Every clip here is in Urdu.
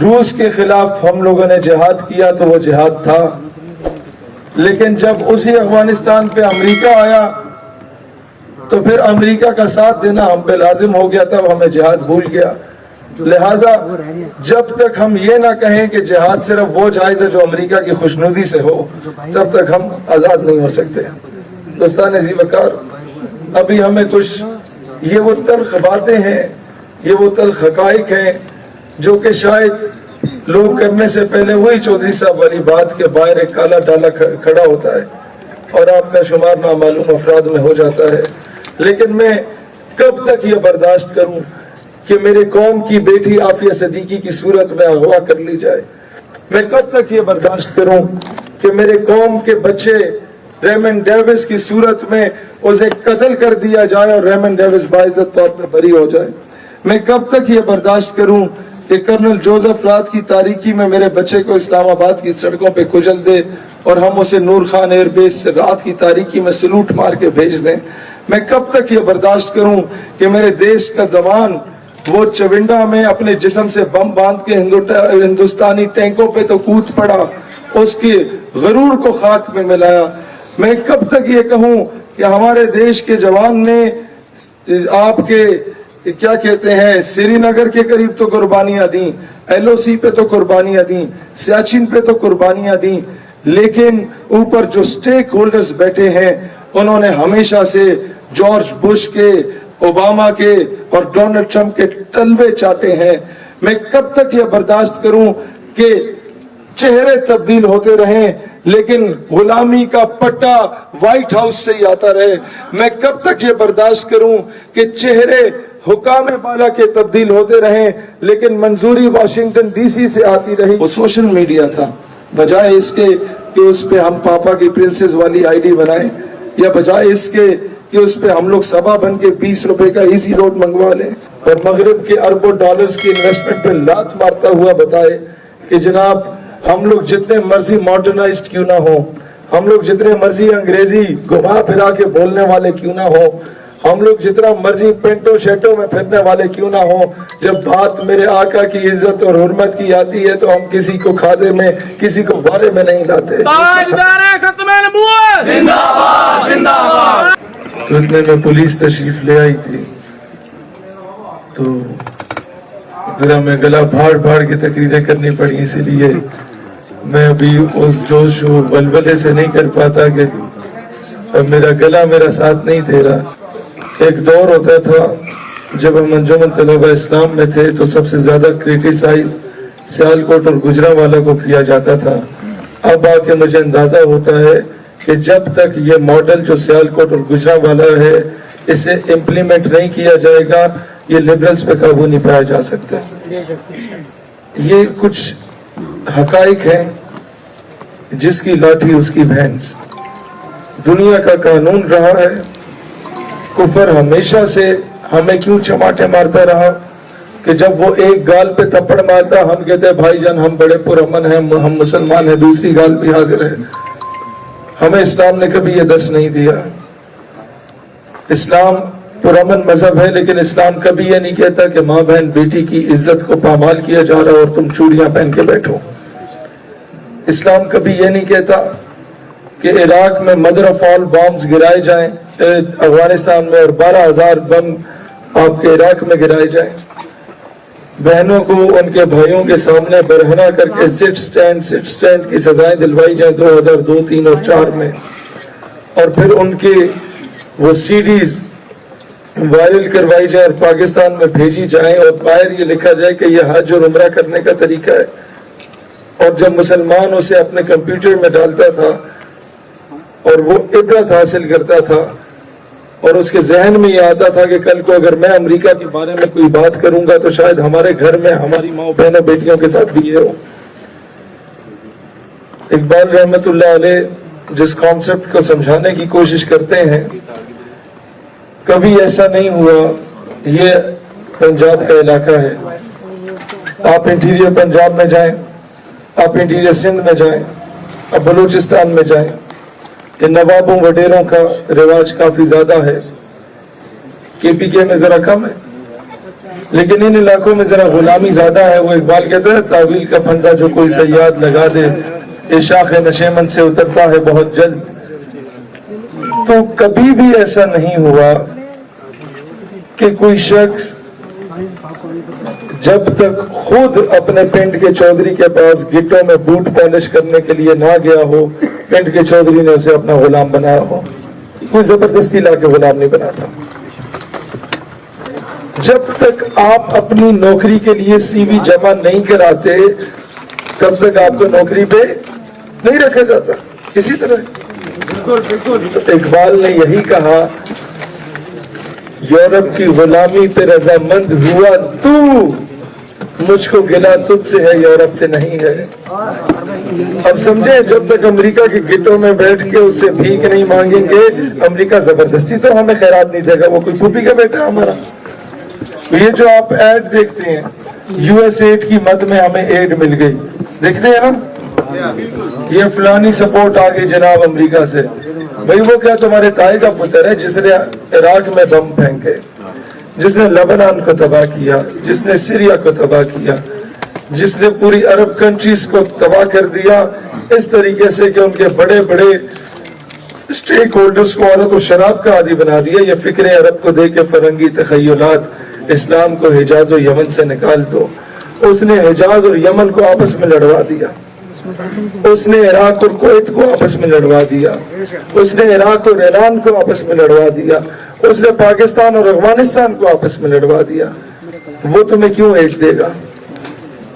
روس کے خلاف ہم لوگوں نے جہاد کیا تو وہ جہاد تھا، لیکن جب اسی افغانستان پہ امریکہ آیا تو پھر امریکہ کا ساتھ دینا ہم پہ لازم ہو گیا، تب ہمیں جہاد بھول گیا۔ لہٰذا جب تک ہم یہ نہ کہیں کہ جہاد صرف وہ جائز ہے جو امریکہ کی خوشنودی سے ہو، تب تک ہم آزاد نہیں ہو سکتے۔ دوستان عزیز وقار، ابھی ہمیں کچھ یہ وہ تلخ باتیں ہیں، یہ وہ تلخ حقائق ہیں جو کہ شاید لوگ کرنے سے پہلے وہی چودھری صاحب والی بات کے باہر ایک کالا ڈالا کھڑا ہوتا ہے اور آپ کا شمار نامعلوم افراد میں ہو جاتا ہے۔ لیکن میں کب تک یہ برداشت کروں کہ میرے قوم کی بیٹی عافیہ صدیقی کی صورت میں اغوا کر لی جائے؟ میں کب تک یہ برداشت کروں کہ میرے قوم کے بچے ریمنڈ ڈیوس کی صورت میں اسے قتل کر دیا جائے اور ریمنڈ ڈیوس باعزت طور پر بری ہو جائے؟ میں کب تک یہ برداشت کروں کہ کرنل جوزف رات کی تاریکی میں میرے بچے کو اسلام آباد کی سڑکوں پہ کچل دے اور ہم اسے نور خان ایئر بیس سے رات کی تاریکی میں سلوٹ مار کے بھیج دیں؟ میں کب تک یہ برداشت کروں کہ میرے دیش کا جوان وہ چونڈا میں اپنے جسم سے بم باندھ کے ہندوستانی ٹینکوں پہ تو کود پڑا، اس کے غرور کو خاک میں ملایا؟ میں کب تک یہ کہوں کہ ہمارے دیش کے جوان نے آپ کے کیا کہتے ہیں سری نگر کے قریب تو قربانیاں دیں، ایل او سی پہ تو قربانیاں دیں، سیاچن پہ تو قربانیاں دیں، لیکن اوپر جو سٹیک ہولڈرز بیٹھے ہیں انہوں نے ہمیشہ سے جارج بش کے، اوباما کے اور ڈونلڈ ٹرمپ کے تلوے چاٹے ہیں۔ میں کب تک یہ برداشت کروں کہ چہرے تبدیل ہوتے رہیں لیکن غلامی کا پٹا وائٹ ہاؤس سے ہی آتا رہے؟ میں کب تک یہ برداشت کروں کہ چہرے حکام بالا کے تبدیل ہوتے رہیں لیکن منظوری واشنگٹن ڈی سی سے آتی رہی؟ وہ سوشل میڈیا تھا، بجائے اس کے کہ اس پہ ہم پاپا کی پرنسس والی آئی ڈی بنائیں، یا بجائے اس کے کہ اس پہ ہم لوگ سبا بن کے 20 روپے کا ایزی روڈ منگوا لیں اور مغرب کے اربوں ڈالرز کی انویسٹمنٹ پہ لات مارتا ہوا بتائے کہ جناب ہم لوگ جتنے مرضی ماڈرنائزڈ کیوں نہ ہوں، ہم لوگ جتنے مرضی انگریزی گھما پھرا کے بولنے والے کیوں نہ ہوں، ہم لوگ جتنا مرضی پینٹو شیٹو میں پھرنے والے کیوں نہ ہوں، جب بات میرے آقا کی عزت اور حرمت کی آتی ہے تو ہم کسی کو کھادے میں، کسی کو بارے میں نہیں لاتے۔ تو اتنے میں پولیس تشریف لے آئی تھی، تو پھر ہمیں گلا بھاڑ بھاڑ کے تقریریں کرنی پڑی، اسی لیے میں ابھی اس جوش و بلبلے سے نہیں کر پاتا کہ میرا گلا میرا ساتھ نہیں دے رہا۔ ایک دور ہوتا تھا جب ہم انجمن طلبہ اسلام میں تھے تو سب سے زیادہ کریٹیسائز سیالکوٹ اور گجرانوالہ کو کیا جاتا تھا۔ اب آ کے مجھے اندازہ ہوتا ہے کہ جب تک یہ ماڈل جو سیالکوٹ اور گجرانوالہ ہے اسے امپلیمنٹ نہیں کیا جائے گا، یہ لبرلز پہ قابو نہیں پایا جا سکتا۔ یہ کچھ حقائق ہیں، جس کی لاٹھی اس کی بھینس۔ دنیا کا قانون رہا ہے، کفر ہمیشہ سے ہمیں کیوں چماٹے مارتا رہا کہ جب وہ ایک گال پہ تھپڑ مارتا ہم کہتے ہیں بھائی جان ہم بڑے پرامن ہیں، ہم مسلمان ہیں، دوسری گال بھی حاضر ہے۔ ہمیں اسلام نے کبھی یہ درس نہیں دیا۔ اسلام پرامن مذہب ہے، لیکن اسلام کبھی یہ نہیں کہتا کہ ماں بہن بیٹی کی عزت کو پامال کیا جا رہا اور تم چوڑیاں پہن کے بیٹھو۔ اسلام کبھی یہ نہیں کہتا کہ عراق میں مدر آف آل بامز گرائے جائیں، افغانستان میں، اور 12,000 بم آپ کے عراق میں گرائے جائیں۔ بہنوں کو ان کے بھائیوں کے سامنے برہنہ کر کے سٹ سٹینڈ کی سزائیں دلوائی جائیں 2002، 2003 اور 2004 میں، اور پھر ان کے وہ سی ڈیز وائرل کروائی جائیں اور پاکستان میں بھیجی جائیں اور باہر یہ لکھا جائے کہ یہ حج اور عمرہ کرنے کا طریقہ ہے۔ اور جب مسلمان اسے اپنے کمپیوٹر میں ڈالتا تھا اور وہ عبرت حاصل کرتا تھا اور اس کے ذہن میں یہ آتا تھا کہ کل کو اگر میں امریکہ کے بارے میں کوئی بات کروں گا تو شاید ہمارے گھر میں ہماری ماں بہنوں بیٹیوں کے ساتھ بھی یہ ہو۔ اقبال رحمت اللہ علیہ جس کانسیپٹ کو سمجھانے کی کوشش کرتے ہیں، کبھی ایسا نہیں ہوا۔ یہ پنجاب کا علاقہ ہے، آپ انٹیریئر پنجاب میں جائیں، آپ انٹیریئر سندھ میں جائیں، آپ بلوچستان میں جائیں، کہ نوابوں وڈیروں کا رواج کافی زیادہ ہے۔ کے پی کے میں ذرا کم ہے، لیکن ان علاقوں میں ذرا غلامی زیادہ ہے. وہ اقبال کہتا ہے تعویل کا پھندا جو کوئی صیاد لگا دے یہ شاخ نشیمن سے اترتا ہے بہت جلد. تو کبھی بھی ایسا نہیں ہوا کہ کوئی شخص جب تک خود اپنے پنڈ کے چودھری کے پاس گٹوں میں بوٹ پالش کرنے کے لیے نہ گیا ہو, پنڈ کے چودھری نے اسے اپنا غلام بنایا ہو. کوئی زبردستی لا کے غلام نہیں بناتا. جب تک آپ اپنی نوکری کے لیے سی وی جمع نہیں کراتے تب تک آپ کو نوکری پہ نہیں رکھا جاتا. اسی طرح تو اقبال نے یہی کہا, یورپ کی غلامی پہ رضامند ہوا تو, مجھ کو گلا تجھ سے ہے یورپ سے نہیں ہے. اب سمجھیں, جب تک امریکہ کے گٹوں میں بیٹھ کے اس سے بھیک نہیں مانگیں گے, امریکہ زبردستی تو ہمیں خیرات نہیں دے گا. وہ کوئی پھوپھی کا بیٹا ہمارا. یہ جو آپ ایڈ دیکھتے ہیں, یو ایس ایڈ کی مد میں ہمیں ایڈ مل گئی, دیکھتے ہیں نا, یہ فلانی سپورٹ آ گئی جناب امریکہ سے. بھئی وہ کیا تمہارے تائی کا پتر ہے جس نے عراق میں بم پھینکے, جس نے لبنان کو تباہ کیا, جس نے سیریا کو تباہ کیا, جس نے پوری عرب کنٹریز کو تباہ کر دیا اس طریقے سے کہ ان کے بڑے بڑے اسٹیک ہولڈرز کو عورت و شراب کا عادی بنا دیا. یہ فکر عرب کو دے کے فرنگی تخیلات, اسلام کو حجاز و یمن سے نکال دو. اس نے حجاز اور یمن کو آپس میں لڑوا دیا, اس نے عراق اور کویت کو آپس میں لڑوا دیا, اس نے عراق اور ایران کو آپس میں لڑوا دیا, اس نے پاکستان اور افغانستان کو آپس میں لڑوا دیا. وہ تمہیں کیوں ایڈ دے گا؟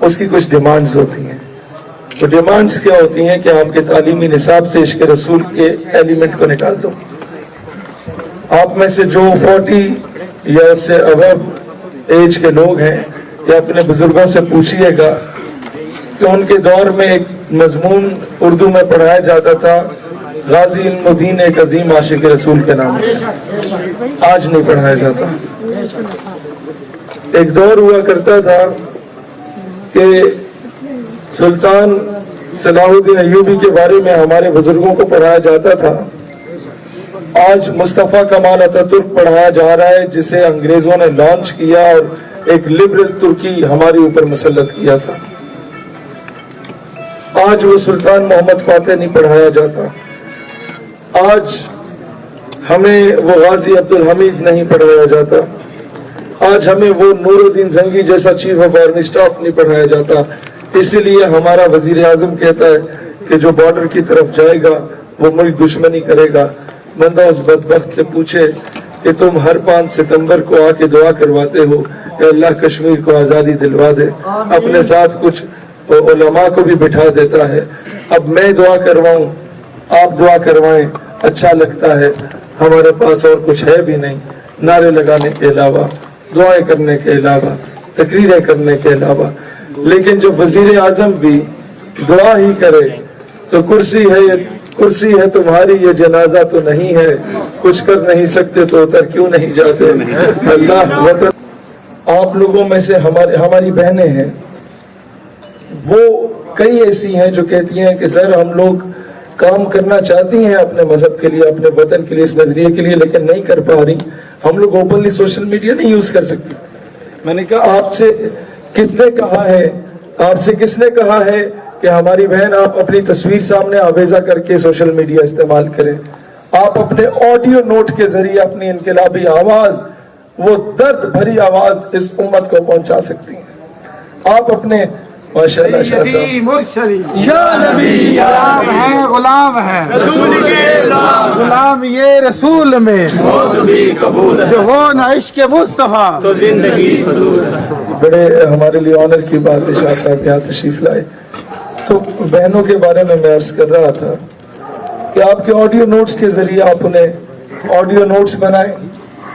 اس کی کچھ ڈیمانڈز ہوتی ہیں. وہ ڈیمانڈز کیا ہوتی ہیں کہ آپ کے تعلیمی نصاب سے عشق رسول کے ایلیمنٹ کو نکال دو. آپ میں سے جو 40 یا اس سے ابو ایج کے لوگ ہیں, یا اپنے بزرگوں سے پوچھئے گا کہ ان کے دور میں ایک مضمون اردو میں پڑھایا جاتا تھا, غازی علم الدین ایک عظیم عاشق رسول کے نام سے. آج نہیں پڑھایا جاتا. ایک دور ہوا کرتا تھا کہ سلطان صلاح الدین ایوبی کے بارے میں ہمارے بزرگوں کو پڑھایا جاتا تھا. آج مصطفیٰ کمال اتہ ترک پڑھایا جا رہا ہے, جسے انگریزوں نے لانچ کیا اور ایک لبرل ترکی ہمارے اوپر مسلط کیا تھا. آج وہ سلطان محمد فاتح نہیں پڑھایا جاتا. آج ہمیں وہ غازی عبدالحمید نہیں پڑھایا جاتا. آج ہمیں وہ نور الدین زنگی جیسا چیف آف آرمی سٹاف نہیں پڑھایا جاتا. اسی لیے ہمارا وزیر اعظم کہتا ہے کہ جو بارڈر کی طرف جائے گا وہ ملک دشمنی کرے گا. بندہ اس بدبخت سے پوچھے کہ تم ہر 5 ستمبر کو آ کے دعا کرواتے ہو کہ اللہ کشمیر کو آزادی دلوا دے, اپنے ساتھ کچھ علماء کو بھی بٹھا دیتا ہے. اب میں دعا کرواؤں, آپ دعا کروائیں, اچھا لگتا ہے. ہمارے پاس اور کچھ ہے بھی نہیں نعرے لگانے کے علاوہ, دعائیں کرنے کے علاوہ, تقریریں کرنے کے علاوہ. لیکن جب وزیر اعظم بھی دعا ہی کرے تو کرسی ہے تمہاری, یہ جنازہ تو نہیں ہے, کچھ کر نہیں سکتے تو اتر کیوں نہیں جاتے. اللہ وطن. آپ لوگوں میں سے ہماری بہنیں ہیں, وہ کئی ایسی ہیں جو کہتی ہیں کہ سر ہم لوگ کام کرنا چاہتی ہیں اپنے مذہب کے لیے, اپنے وطن کے لیے, اس نظریے کے لیے, لیکن نہیں کر پا رہی. ہم لوگ اوپنلی سوشل میڈیا نہیں یوز کر سکتے. میں نے کہا آپ سے کتنے کہا ہے, آپ سے کس نے کہا ہے کہ ہماری بہن آپ اپنی تصویر سامنے آویزہ کر کے سوشل میڈیا استعمال کریں. آپ اپنے آڈیو نوٹ کے ذریعے اپنی انقلابی آواز, وہ درد بھری آواز اس امت کو پہنچا سکتی ہیں. آپ اپنے ماشاءاللہ شاہ صاحب یا نبی غلام ہے, غلام ہے رسول کے غلام, یہ رسول میں جو ہو نہ عشق مصطفیٰ تو زندگی فضول. بڑے ہمارے لیے آنر کی بات ہے شاہ صاحب یہاں تشریف لائے. تو بہنوں کے بارے میں عرض کر رہا تھا کہ آپ کے آڈیو نوٹس کے ذریعے آپ انہیں آڈیو نوٹس بنائیں,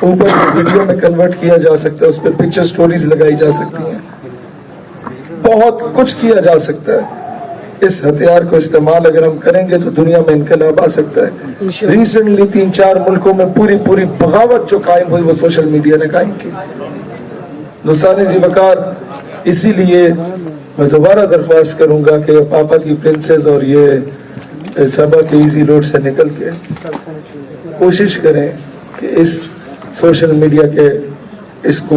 اوپر ویڈیو میں کنورٹ کیا جا سکتا ہے, اس پر پکچر سٹوریز لگائی جا سکتی ہیں, بہت کچھ کیا جا سکتا ہے. اس ہتھیار کو استعمال اگر ہم کریں گے تو دنیا میں انقلاب آ سکتا ہے. ریسنٹلی 3-4 ملکوں میں پوری بغاوت جو قائم ہوئی وہ سوشل میڈیا نے قائم کی. دوستان ذی وقار, اسی لیے میں دوبارہ درخواست کروں گا کہ پاپا کی پرنسز اور یہ سبا کے ایزی روڈ سے نکل کے کوشش کریں کہ اس سوشل میڈیا کے اس کو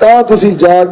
ਤਾਂ ਤੁਸੀਂ ਜਾ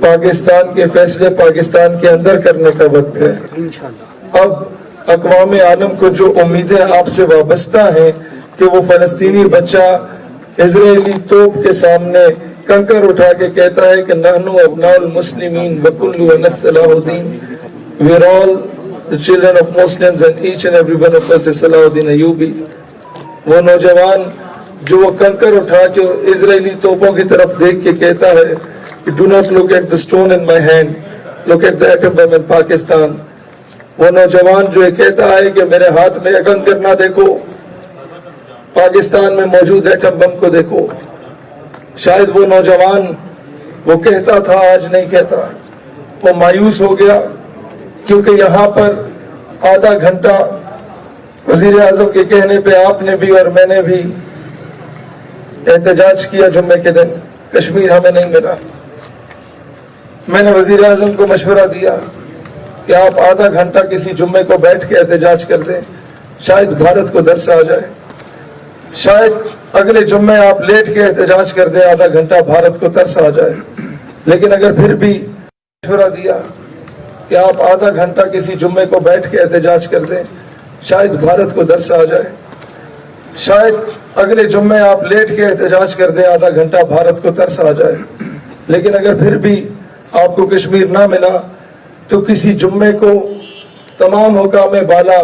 پاکستان کے فیصلے پاکستان کے اندر کرنے کا وقت ہے. اب اقوام عالم کو جو امیدیں آپ سے وابستہ ہیں کہ وہ فلسطینی بچہ اسرائیلی توپ کے سامنے کنکر اٹھا کے کہتا ہے کہ نحنو ابناء المسلمین وکلنا صلاح الدین, we are all the children of Muslims and each and every one of us is صلاح الدین ایوبی. وہ نوجوان جو وہ کنکر اٹھا کے اسرائیلی توپوں کی طرف دیکھ کے کہتا ہے do not look at the stone in my hand, look at the atom bomb in Pakistan. وہ نوجوان جو یہ کہتا ہے کہ میرے ہاتھ میں کنکر نہ دیکھو, پاکستان میں موجود ایٹم بم کو دیکھو. شاید وہ نوجوان وہ کہتا تھا, آج نہیں کہتا. وہ مایوس ہو گیا کیونکہ یہاں پر آدھا گھنٹہ وزیر اعظم کے کہنے پہ آپ نے بھی اور میں نے بھی احتجاج کیا جمعے کے دن. کشمیر ہمیں نہیں ملا. میں نے وزیر اعظم کو مشورہ دیا کہ آپ آدھا گھنٹہ کسی جمعے کو بیٹھ کے احتجاج کر دیں, شاید بھارت کو درس آ جائے. شاید اگلے جمعے آپ لیٹ کے احتجاج کر دیں, آدھا گھنٹہ بھارت کو ترس آ جائے. لیکن اگر پھر بھی مشورہ دیا کہ آپ آدھا گھنٹہ کسی جمعے کو بیٹھ کے احتجاج کر دیں, شاید بھارت کو درس آ جائے. شاید اگلے جمعے آپ لیٹ کے احتجاج کر دیں, آدھا گھنٹہ بھارت کو ترس آ جائے. لیکن اگر پھر بھی آپ کو کشمیر نہ ملا تو کسی جمعے کو تمام حکام بالا,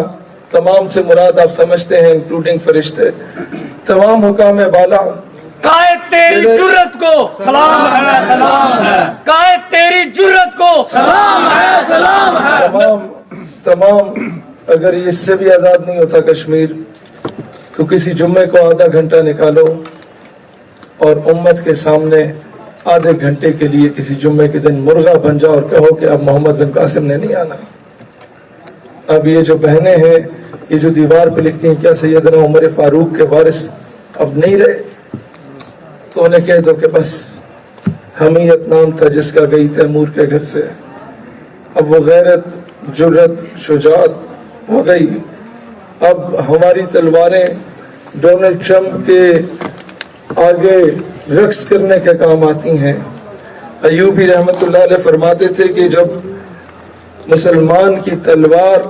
تمام سے مراد آپ سمجھتے ہیں انکلوڈنگ فرشتے, تمام حکام بالا قائد تیری جرت کو سلام ہے, سلام ہے. قائد تیری جرت کو سلام ہے, سلام ہے. تمام اگر یہ اس سے بھی آزاد نہیں ہوتا کشمیر تو کسی جمعے کو آدھا گھنٹہ نکالو اور امت کے سامنے آدھے گھنٹے کے لیے کسی جمعے کے دن مرغا بن جاؤ اور کہو کہ اب محمد بن قاسم نے نہیں آنا. اب یہ جو بہنیں ہیں یہ جو دیوار پہ لکھتی ہیں کیا سیدنا عمر فاروق کے وارث اب نہیں رہے, تو انہیں کہہ دو کہ بس حمیت نام تھا جس کا گئی تیمور کے گھر سے. اب وہ غیرت, جرت, شجاعت ہو گئی. اب ہماری تلواریں ڈونلڈ ٹرمپ کے آگے رقص کرنے کے کام آتی ہیں. ایوبی رحمت اللہ علیہ فرماتے تھے کہ جب مسلمان کی تلوار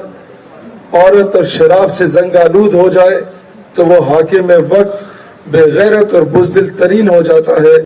عورت اور شراب سے زنگ آلود ہو جائے تو وہ حاکم وقت بے غیرت اور بزدل ترین ہو جاتا ہے.